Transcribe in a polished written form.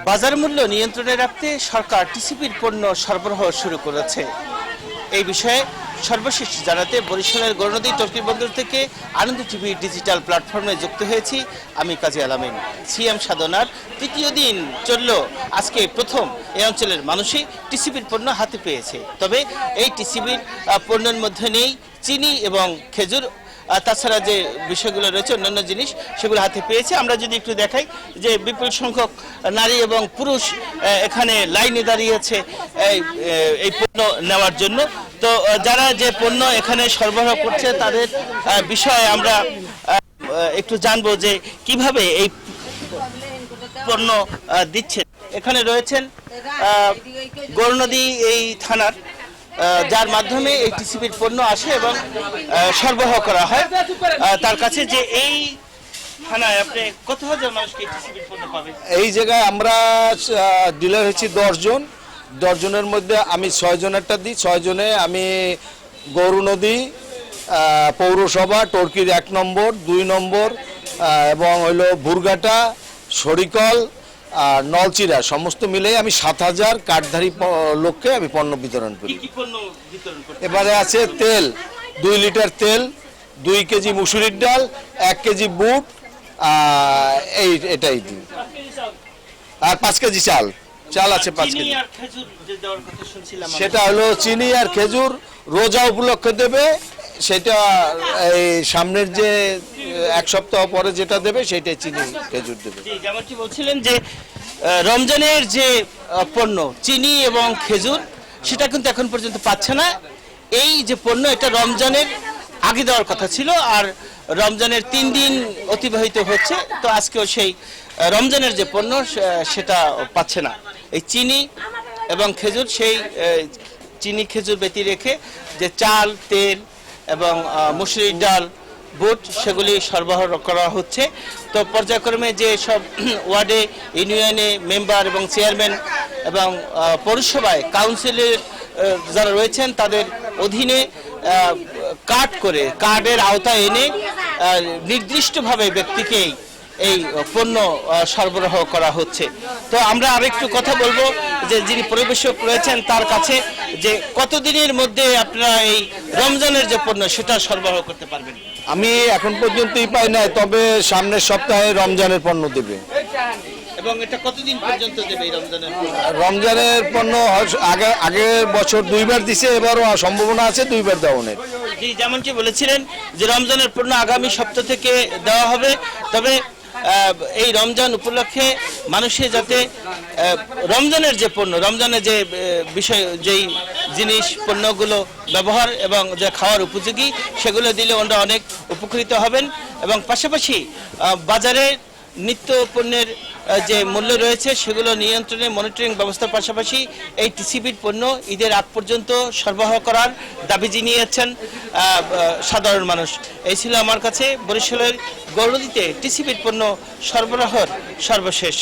বাজার মূল্য নিয়ন্ত্রণে রাখতে সরকার টিসিবির পণ্য সরবরাহ শুরু করেছে। এই বিষয়ে সর্বশেষ জানাতে বরিশালের গৌরনদী টর্কি বন্দর থেকে আনন্দ টিভি ডিজিটাল প্ল্যাটফর্মে যুক্ত হয়েছি আমি কাজী আলামিন। সিএম সাধনার তৃতীয় দিন চলল, আজকে প্রথম এই অঞ্চলের মানুষই টিসিবির পণ্য হাতে পেয়েছে। তবে এই টিসিবির পণ্যের মধ্যে নেই চিনি এবং খেজুর, তাছাড়া যে বিষয়গুলো রয়েছে অন্যান্য জিনিস সেগুলো হাতে পেয়েছে। আমরা যদি একটু দেখাই যে বিপুল সংখ্যক নারী এবং পুরুষ এখানে লাইনে দাঁড়িয়েছে এই পণ্য নেওয়ার জন্য। তো যারা যে পণ্য এখানে সরবরাহ করছে তাদের বিষয়ে আমরা একটু জানবো যে কিভাবে এই পণ্য দিচ্ছে। এখানে রয়েছেন গৌরনদী এই থানার, যার মাধ্যমে এই টিসিবির পণ্য আসে এবং সরবরাহ করা হয় তার কাছে। যে এই থানায় আপনি কত হাজার মানুষকে টিসিবির পণ্য পাবেন? এই জায়গায় আমরা ডিলার হচ্ছি 10 জন। 10 জনের মধ্যে আমি 6 জনেরটা দিই। 6 জনে আমি গৌরনদী পৌরসভা, টর্কির 1 নম্বর, 2 নম্বর এবং হইলো বুরগাটা, শরিকল আর নলচিরা সমস্ত মিলে আমি 7000 কার্ডধারী লোককে আমি পণ্য বিতরণ করি। এবারে আছে তেল, 2 লিটার তেল, 2 কেজি মুসুরির ডাল, 1 কেজি বুট, এটাই দিই। আর 5 কেজি চাল আছে 5 কেজি। সেটা হলো চিনি আর খেজুর রোজা উপলক্ষে দেবে, সেটা এই সামনের যে 1 সপ্তাহ পরে যেটা দেবে সেটাই চিনি খেজুর দেবে। যেমনটি বলছিলেন যে রমজানের যে পণ্য চিনি এবং খেজুর সেটা কিন্তু এখন পর্যন্ত পাচ্ছে না। এই যে পণ্য এটা রমজানের আগে দেওয়ার কথা ছিল, আর রমজানের 3 দিন অতিবাহিত হচ্ছে, তো আজকেও সেই রমজানের যে পণ্য সেটা পাচ্ছে না। এই চিনি এবং খেজুর, সেই চিনি খেজুর ব্যতি রেখে যে চাল, তেল এবং মুসুরির ডাল, বুট সেগুলি সরবরাহ করা হচ্ছে। তো পর্যায়ক্রমে যে সব ওয়ার্ডে, ইউনিয়নে মেম্বার এবং চেয়ারম্যান এবং পৌরসভায় কাউন্সিলের যারা রয়েছেন তাদের অধীনে কার্ড করে কার্ডের আওতায় এনে নির্দিষ্টভাবে ব্যক্তিকেই এই পণ্য সরবরাহ করা হচ্ছে। তো আমরা আরেকটু কথা বলবো যে যিনি পরিবেশক রয়েছেন তার কাছে, যে কতদিনের মধ্যে আপনারা এই রমজানের যে পণ্য সেটা সরবরাহ করতে পারবেন? আমি এখন পর্যন্তই পাই নাই, তবে সামনের সপ্তাহে রমজানের পণ্য দেবে। এবং এটা কতদিন পর্যন্ত দেবে এই রমজানের পণ্য? রমজানের পণ্য আগের বছর 2 বার দিছে, এবারও সম্ভাবনা আছে 2 বার দেওয়ার। জি, যেমনটি বলেছিলেন যে রমজানের পণ্য আগামী সপ্তাহ থেকে দেওয়া হবে। তবে এই রমজান উপলক্ষে মানুষের যাতে রমজানের যে পণ্য, রমজানের যে বিষয়, যেই জিনিস পণ্যগুলো ব্যবহার এবং যে খাওয়ার উপযোগী সেগুলো দিলে ওনারা অনেক উপকৃত হবেন। এবং পাশাপাশি বাজারে নিত্য পণ্যের যে মূল্য রয়েছে সেগুলো নিয়ন্ত্রণে মনিটরিং ব্যবস্থার পাশাপাশি এই টিসিবির পণ্য ঈদের আগ পর্যন্ত সরবরাহ করার দাবি জানিয়েছেন সাধারণ মানুষ। এই ছিল আমার কাছে বরিশালের গৌরনদীতে টিসিবির পণ্য সরবরাহের সর্বশেষ।